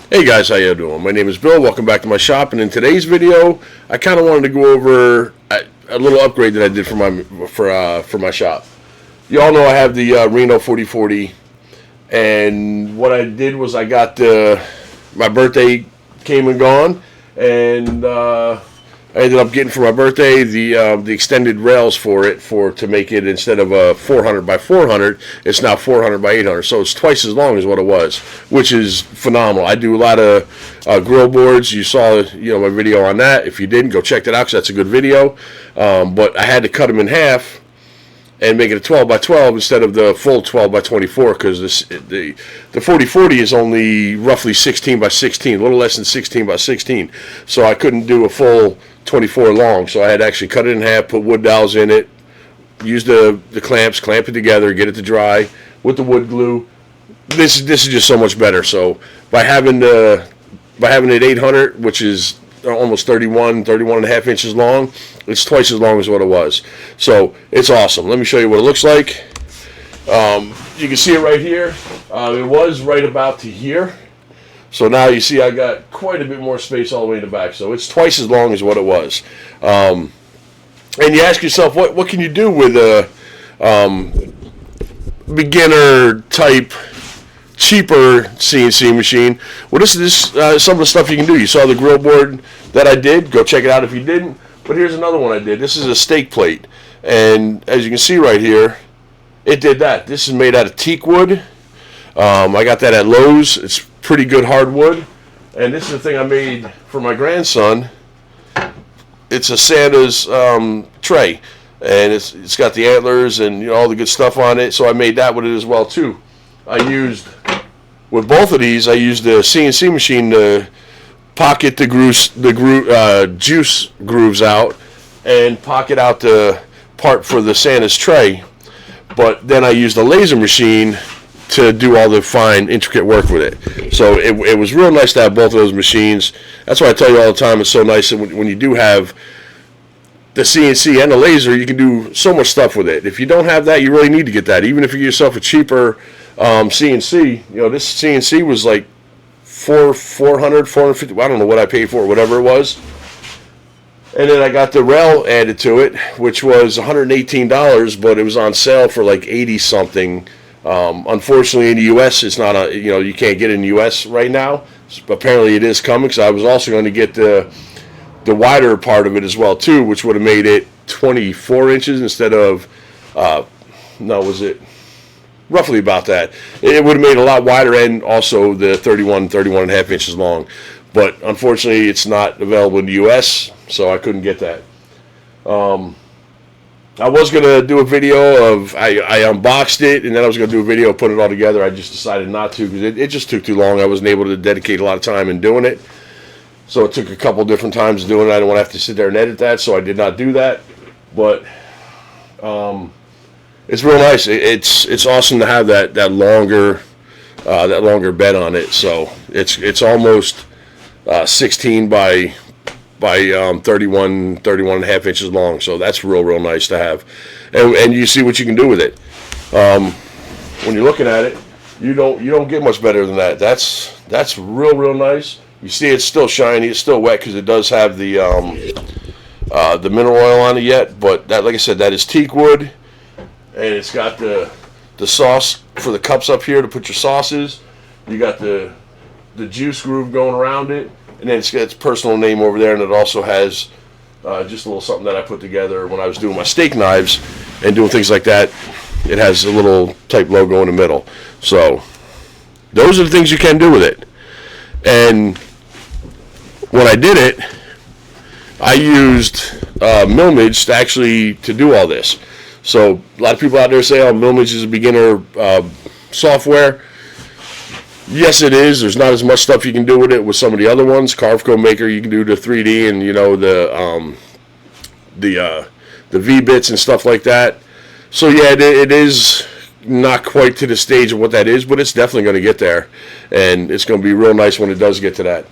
Hey guys, how you doing? My name is Bill. Welcome back to my shop. And in today's video, I kind of wanted to go over a little upgrade that I did for my shop. You all know I have the Reno 4040, and what I did was I got my birthday came and gone, and I ended up getting for my birthday the extended rails for it to make it, instead of a 400 by 400, it's now 400 by 800. So it's twice as long as what it was, which is phenomenal. I do a lot of grill boards. You saw my video on that. If you didn't, go check that out because that's a good video. But I had to cut them in half and make it a 12 by 12 instead of the full 12 by 24, because the 4040 is only roughly 16 by 16, a little less than 16 by 16. So I couldn't do a full 24 long, so I had to actually cut it in half, put wood dowels in it, use the clamps, clamp it together, get it to dry with the wood glue. This is just so much better. So by having it 800, which is almost 31 and a half inches long, it's twice as long as what it was. So it's awesome. Let me show you what it looks like. You can see it right here. It was right about to here. So now you see I got quite a bit more space all the way in the back. So it's twice as long as what it was. And you ask yourself, what can you do with a beginner type cheaper CNC machine? Well, this is some of the stuff you can do. You saw the grill board that I did. Go check it out if you didn't. But here's another one I did. This is a steak plate. And as you can see right here, it did that. This is made out of teak wood. I got that at Lowe's. It's pretty good hardwood. And this is the thing I made for my grandson. It's a Santa's tray. And it's got the antlers and all the good stuff on it. So I made that with it as well too. With both of these, I used the CNC machine to pocket the juice grooves out and pocket out the part for the Santa's tray. But then I used a laser machine to do all the fine, intricate work with it. So it was real nice to have both of those machines. That's why I tell you all the time, it's so nice that when you do have the CNC and the laser, you can do so much stuff with it. If you don't have that, you really need to get that. Even if you get yourself a cheaper CNC, this CNC was like $450. I don't know what I paid for it, whatever it was. And then I got the rail added to it, which was $118, but it was on sale for like 80 something. Unfortunately, in the U.S., it's not you can't get it in the U.S. right now. Apparently, it is coming. So I was also going to get the wider part of it as well too, which would have made it 24 inches instead of roughly about that. It would have made it a lot wider, and also the 31 and a half inches long. But unfortunately, it's not available in the U.S., so I couldn't get that. I was going to do a video of, I unboxed it, and then I was going to do a video, put it all together. I just decided not to because it just took too long. I wasn't able to dedicate a lot of time in doing it. So it took a couple different times doing it. I didn't want to have to sit there and edit that, so I did not do that. But it's real nice. It's awesome to have that longer bed on it. So it's almost 16 by 31 and a half inches long. So that's real nice to have. And you see what you can do with it. When you're looking at it, you don't get much better than that. That's real nice. You see it's still shiny, it's still wet because it does have the mineral oil on it yet, but that, like I said, that is teak wood, and it's got the sauce for the cups up here to put your sauces. You got the juice groove going around it, and then it's got its personal name over there, and it also has just a little something that I put together when I was doing my steak knives and doing things like that. It has a little type logo in the middle. So those are the things you can do with it. And when I did it, I used Millmage to do all this. So a lot of people out there say, oh, Millmage is a beginner software. Yes, it is. There's not as much stuff you can do with it with some of the other ones. Carveco Maker, you can do the 3D and the V-bits and stuff like that. So yeah, it is not quite to the stage of what that is, but it's definitely going to get there, and it's going to be real nice when it does get to that.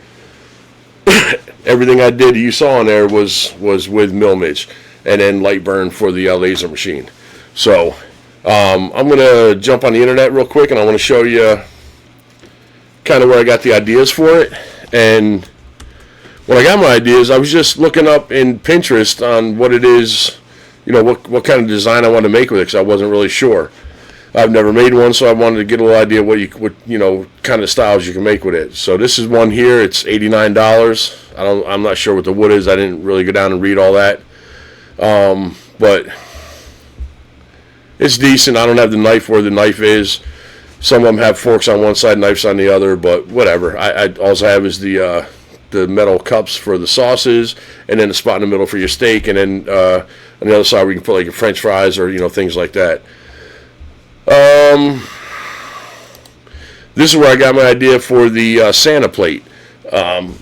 Everything I did, you saw on there, was with Millmage, and then Lightburn for the laser machine. So I'm going to jump on the internet real quick, and I want to show you kind of where I got the ideas for it. And when I got my ideas, I was just looking up in Pinterest on what it is, what kind of design I want to make with it, because I wasn't really sure. I've never made one, so I wanted to get a little idea what kind of styles you can make with it. So this is one here. It's $89. I'm not sure what the wood is. I didn't really go down and read all that. But it's decent. I don't have the knife where the knife is. Some of them have forks on one side, knives on the other, but whatever. All I have is the metal cups for the sauces, and then the spot in the middle for your steak, and then on the other side where you can put like your French fries or things like that. This is where I got my idea for the Santa plate. All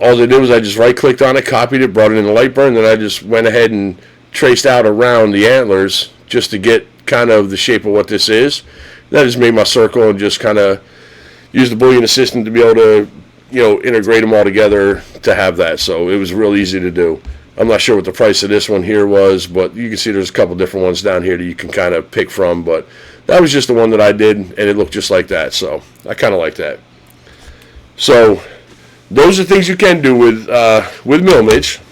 I did was I just right-clicked on it, copied it, brought it in the Lightburn, and then I just went ahead and traced out around the antlers just to get kind of the shape of what this is. Then I just made my circle and just kind of used the Boolean Assistant to be able to, integrate them all together to have that. So it was real easy to do. I'm not sure what the price of this one here was, but you can see there's a couple different ones down here that you can kind of pick from. But that was just the one that I did, and it looked just like that. So I kind of like that. So those are things you can do with Millmage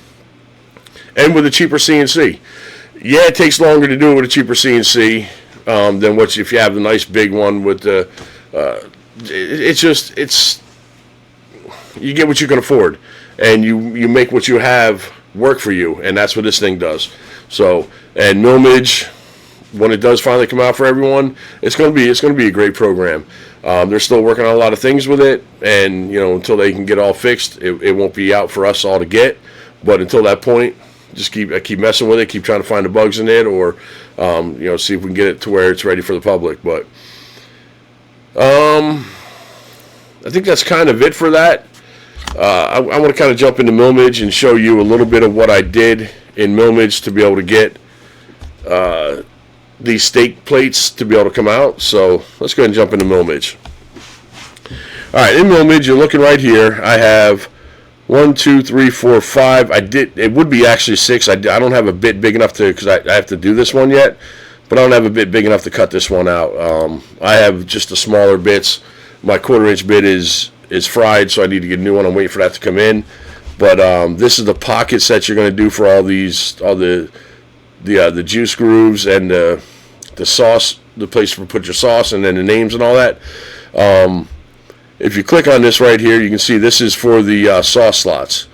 and with a cheaper CNC. Yeah, it takes longer to do it with a cheaper CNC than if you have the nice big one with the. It's you get what you can afford, and you make what you have work for you, and that's what this thing does. So, and Millmage, when it does finally come out for everyone, it's going to be a great program. They're still working on a lot of things with it, and until they can get all fixed, it won't be out for us all to get. But until that point, just keep messing with it, keep trying to find the bugs in it, or see if we can get it to where it's ready for the public. But I think that's kind of it for that. I want to kind of jump into Millmage and show you a little bit of what I did in Millmage to be able to get these steak plates to be able to come out. So let's go ahead and jump into Millmage. All right, in Millmage, you're looking right here. I have 1, 2, 3, 4, 5. It would be actually 6. I don't have a bit big enough because I have to do this one yet, but I don't have a bit big enough to cut this one out. I have just the smaller bits. My 1/4-inch bit is fried, so I need to get a new one. I'm waiting for that to come in. But this is the pockets that you're going to do for all the juice grooves and the sauce, the place to put your sauce, and then the names and all that. If you click on this right here, you can see this is for the sauce slots,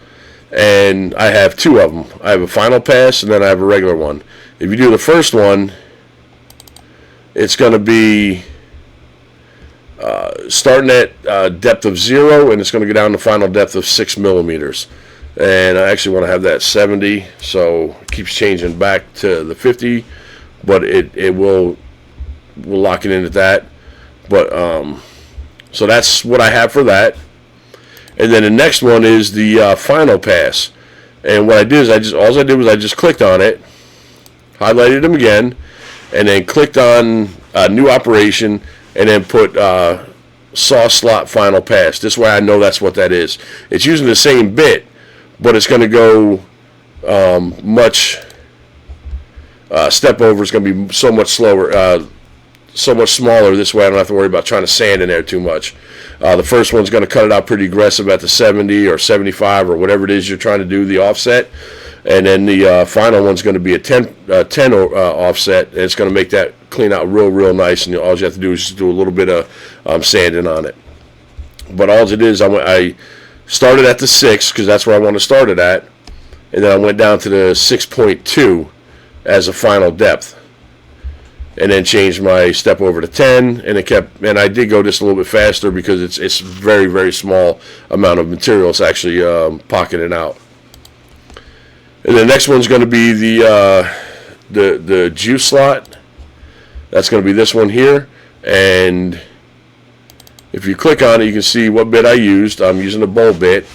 and I have 2 of them. I have a final pass, and then I have a regular one. If you do the first one, it's going to be starting at depth of 0, and it's going to go down to final depth of 6 millimeters. And I actually want to have that 70, so it keeps changing back to the 50, but it will lock it in at that. But so that's what I have for that. And then the next one is the final pass. And what I did is all I did was I just clicked on it, highlighted them again, and then clicked on new operation, and then put sauce slot final pass. This way I know that's what that is. It's using the same bit, but it's going to go much step over is going to be so much slower, so much smaller. This way I don't have to worry about trying to sand in there too much. The first one's going to cut it out pretty aggressive at the 70 or 75 or whatever it is you're trying to do, the offset. And then the final one's going to be a 10 offset, and it's going to make that clean out real nice. And all you have to do is just do a little bit of sanding on it. But all it is, I started at the 6 because that's where I want to start it at, and then I went down to the 6.2 as a final depth, and then changed my step over to 10, and I did go just a little bit faster because it's very small amount of material it's actually pocketing out. And the next one's going to be the juice slot. That's going to be this one here. And if you click on it, you can see what bit I used. I'm using the bowl bit,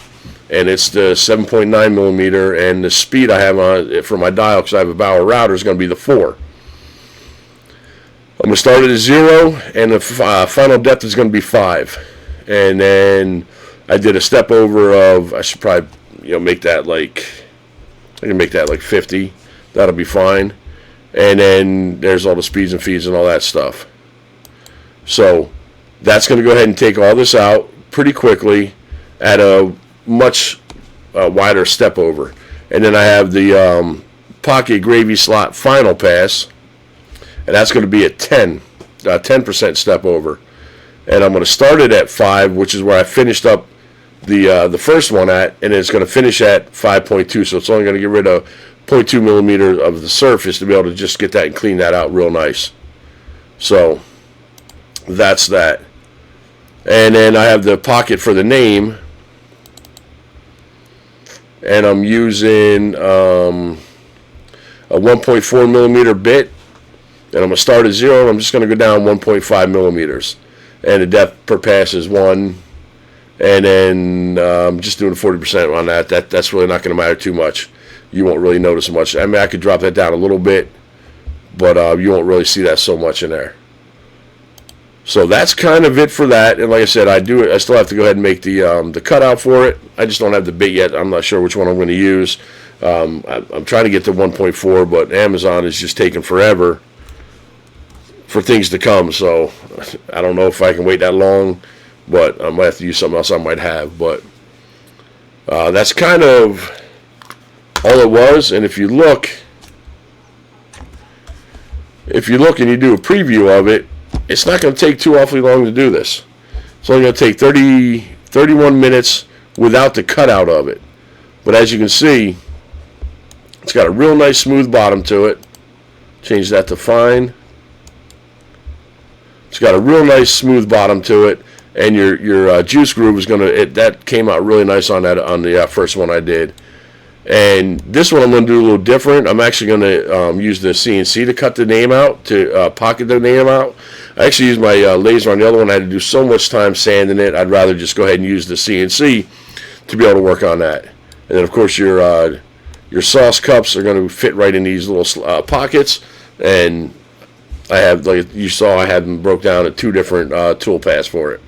and it's the 7.9 millimeter. And the speed I have on it for my dial, because I have a Bauer router, is going to be the 4. I'm going to start at a 0, and the final depth is going to be 5. And then I did a step over of, I should probably make that like. I can make that like 50. That'll be fine. And then there's all the speeds and feeds and all that stuff. So that's going to go ahead and take all this out, pretty quickly at a much wider step over. And then I have the pocket gravy slot final pass, and that's going to be at 10% step over. And I'm going to start it at 5, which is where I finished up the first one at, and it's going to finish at 5.2. So it's only going to get rid of 0.2 millimeters of the surface to be able to just get that and clean that out real nice. So that's that. And then I have the pocket for the name, and I'm using a 1.4 millimeter bit, and I'm going to start at 0, and I'm just going to go down 1.5 millimeters. And the depth per pass is 1, and then I'm just doing 40% on that. That's really not going to matter too much. You won't really notice much. I mean, I could drop that down a little bit, but you won't really see that so much in there. So that's kind of it for that. And like I said, I still have to go ahead and make the cutout for it. I just don't have the bit yet. I'm not sure which one I'm going to use. I'm trying to get to 1.4, but Amazon is just taking forever for things to come. So I don't know if I can wait that long, but I might have to use something else I might have. But that's kind of all it was. And if you look and you do a preview of it, it's not going to take too awfully long to do this. It's only going to take 31 minutes without the cutout of it. But as you can see, it's got a real nice smooth bottom to it. Change that to fine. It's got a real nice smooth bottom to it, and your juice groove is that came out really nice on the first one I did. And this one I'm going to do a little different. I'm actually going to use the CNC to cut the name out, to pocket the name out. I actually used my laser on the other one. I had to do so much time sanding it. I'd rather just go ahead and use the CNC to be able to work on that. And then of course your sauce cups are going to fit right in these little pockets. And I have, like you saw, I had them broke down at 2 different tool paths for it.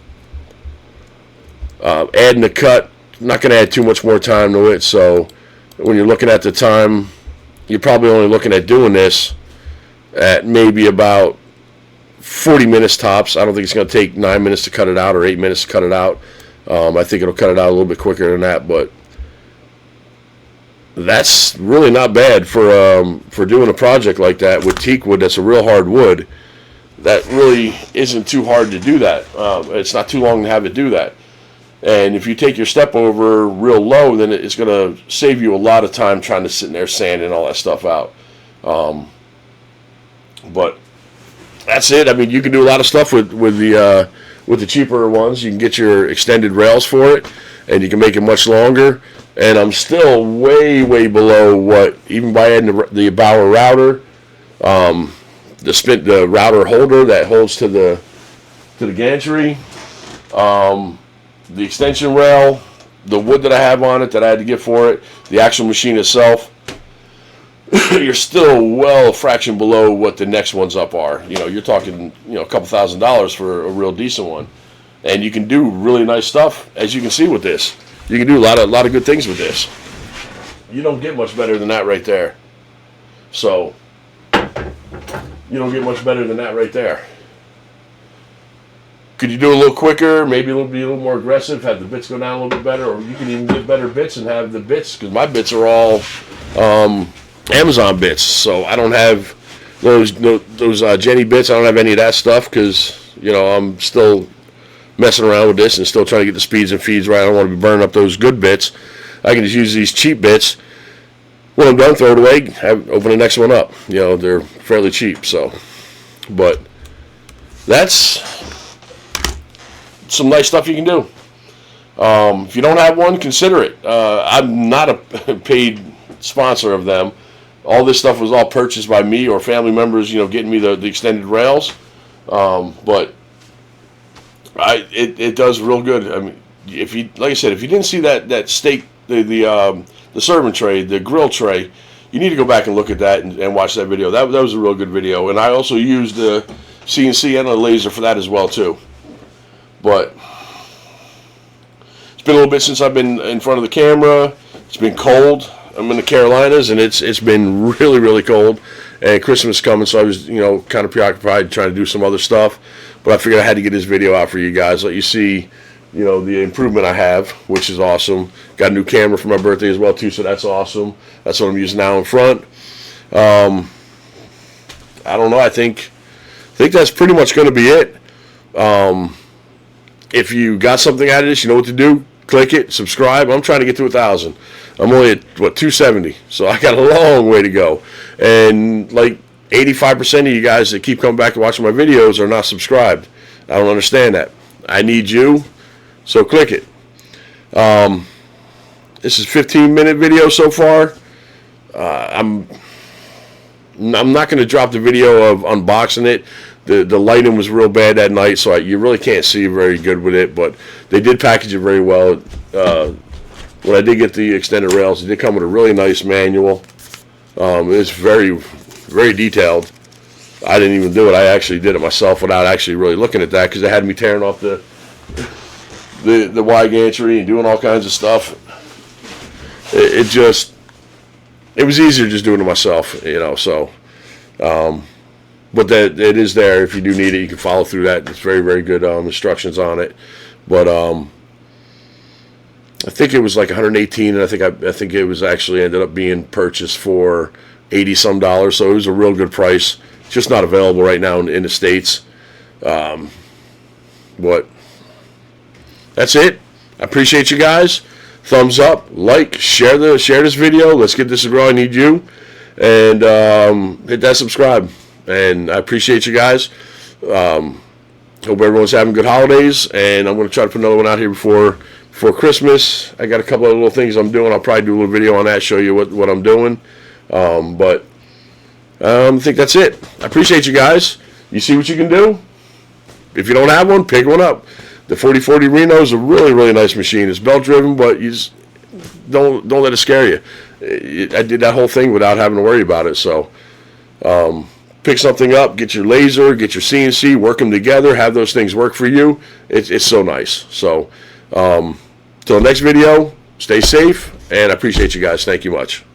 Adding the cut, not going to add too much more time to it. So when you're looking at the time, you're probably only looking at doing this at maybe about 40 minutes tops. I don't think it's going to take 9 minutes to cut it out or 8 minutes to cut it out. I think it'll cut it out a little bit quicker than that, but that's really not bad for doing a project like that with teak wood. That's a real hard wood. That really isn't too hard to do that. It's not too long to have it do that. And if you take your step over real low, then it's going to save you a lot of time trying to sit in there sanding all that stuff out. But that's it. I mean, you can do a lot of stuff with the cheaper ones. You can get your extended rails for it, and you can make it much longer. And I'm still way below what, even by adding the Bauer router, the router holder that holds to the gantry, the extension rail, the wood that I have on it that I had to get for it, the actual machine itself. You're still well a fraction below what the next ones up are. You know, you're talking, a couple $1,000s for a real decent one, and you can do really nice stuff, as you can see with this. You can do a lot of good things with this. You don't get much better than that right there. So you don't get much better than that right there. Could you do a little quicker? Maybe be a little more aggressive. Have the bits go down a little bit better, or you can even get better bits and have the bits, because my bits are all Amazon bits. So I don't have those Jenny bits. I don't have any of that stuff because I'm still messing around with this and still trying to get the speeds and feeds right. I don't want to be burning up those good bits. I can just use these cheap bits. When I'm done, throw it away, open the next one up. They're fairly cheap. So, but that's some nice stuff you can do. If you don't have one, consider it. I'm not a paid sponsor of them. All this stuff was all purchased by me or family members, getting me the extended rails. But it does real good. I mean, like I said, if you didn't see that steak, the serving tray, the grill tray, you need to go back and look at that and watch that video. That was a real good video. And I also used the CNC and a laser for that as well too. But it's been a little bit since I've been in front of the camera. It's been cold. I'm in the Carolinas, and it's been really cold. And Christmas is coming, so I was kind of preoccupied trying to do some other stuff. But I figured I had to get this video out for you guys, let you see you know, the improvement I have, which is awesome. Got a new camera for my birthday as well too, so that's awesome. That's what I'm using now in front. I don't know. I think that's pretty much going to be it. If you got something out of this, you know what to do. Click it, subscribe. I'm trying to get to 1,000. I'm only at 270, so I got a long way to go. And like 85% of you guys that keep coming back and watching my videos are not subscribed. I don't understand that. I need you, so click it. This is a 15-minute video so far. I'm not going to drop the video of unboxing it. The lighting was real bad that night, so you really can't see very good with it. But they did package it very well. When I did get the extended rails, it did come with a really nice manual. It's very, very detailed. I didn't even do it. I actually did it myself without actually really looking at that, because they had me tearing off the Y gantry and doing all kinds of stuff. It was easier just doing it myself, you know. So, but that it is there if you do need it. You can follow through that. It's very, very good instructions on it. But I think it was like 118, and I think it was actually ended up being purchased for $80-some. So it was a real good price. It's just not available right now in the States. But that's it. I appreciate you guys. Thumbs up, like, share this video. Let's get this to grow. I need you. And hit that subscribe. And I appreciate you guys. Hope everyone's having good holidays. And I'm going to try to put another one out here before Christmas. I got a couple of little things I'm doing. I'll probably do a little video on that, show you what I'm doing. But I think that's it. I appreciate you guys. You see what you can do? If you don't have one, pick one up. The 4040 Reno is a really, really nice machine. It's belt driven, but you just don't let it scare you. I did that whole thing without having to worry about it. So pick something up, get your laser, get your CNC, work them together, have those things work for you. It's so nice. So till the next video, stay safe, and I appreciate you guys. Thank you much.